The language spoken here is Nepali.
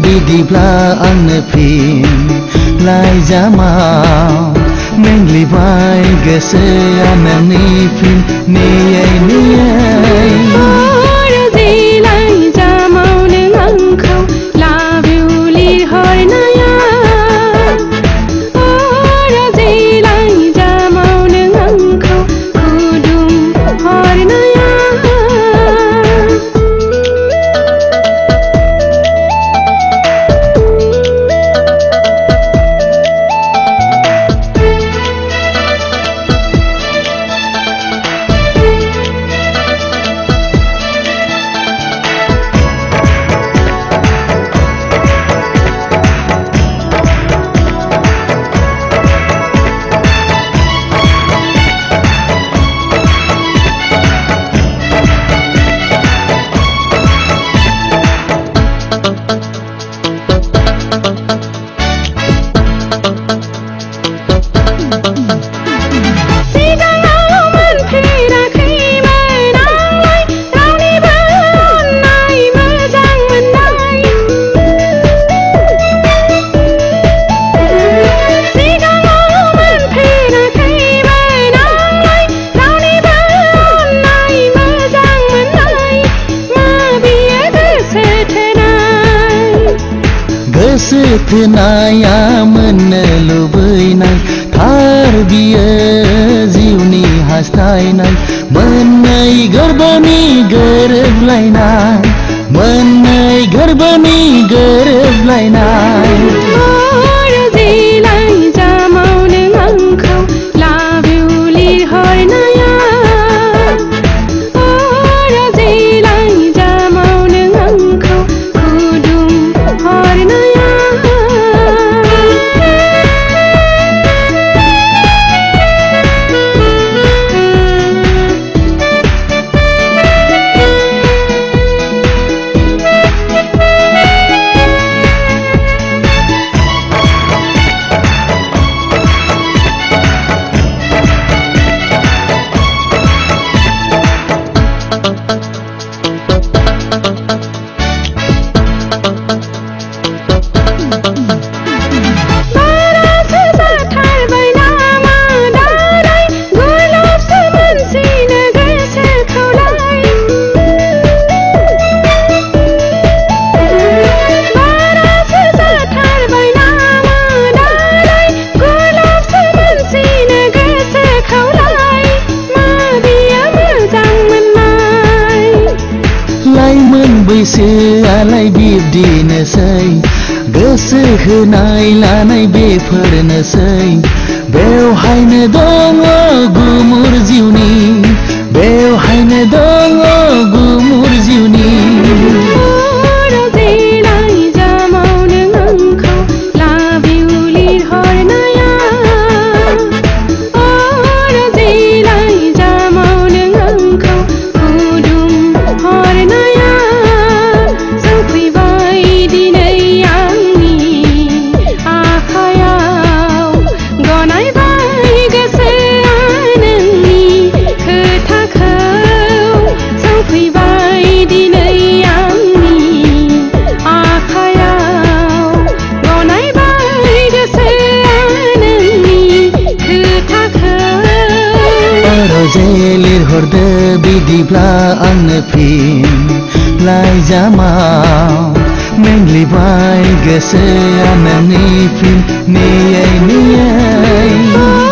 बिदिब्ला आंनो फिन लाइजामाव मेंग्लिबाय गोसोआ नोंनि फिन नेयै नेयै लाइजामाव नों आंखौ love you लिरहरनाया लाइजामाव नों आंखौ गुदुं हरनाया गोसो थोनाया मोननो लुबैनाय थार बियो जिउनि हास्थायनाय मोननै गोरबोनि गोरोबलायनाय मोननै गोरबोनि गोरोबलायनाय लाइजामाव नों आंखौ love you लिरहरनाया लाइजामाव नों आंखौ गुदुं हरनाया बैसोआलाय बिब्दिनोसै गोसो होनाय लानाय बेफोरनोसै बेवहायनो दङ गुमुर जिउनि बेवहायनो दङ गुमुर जिउनि लाइजामाव नों आंखौ love you लिरहरनाया लाइजामाव नों आंखौ गुदुं हरनाया सफैबाय दिनै आंनि आखायाव गनायबाय गोसोआ नोंनि खोथाखौ सफैबाय दिनै आंनि आखायाव गनायबाय गोसोआ नोंनि खोथाखौ रजे लिरहरदो बिदिब्ला आंनो फिन लाइजामाव मेंग्लिबाय गोसोआ नोंनि फिन नेयै नेयै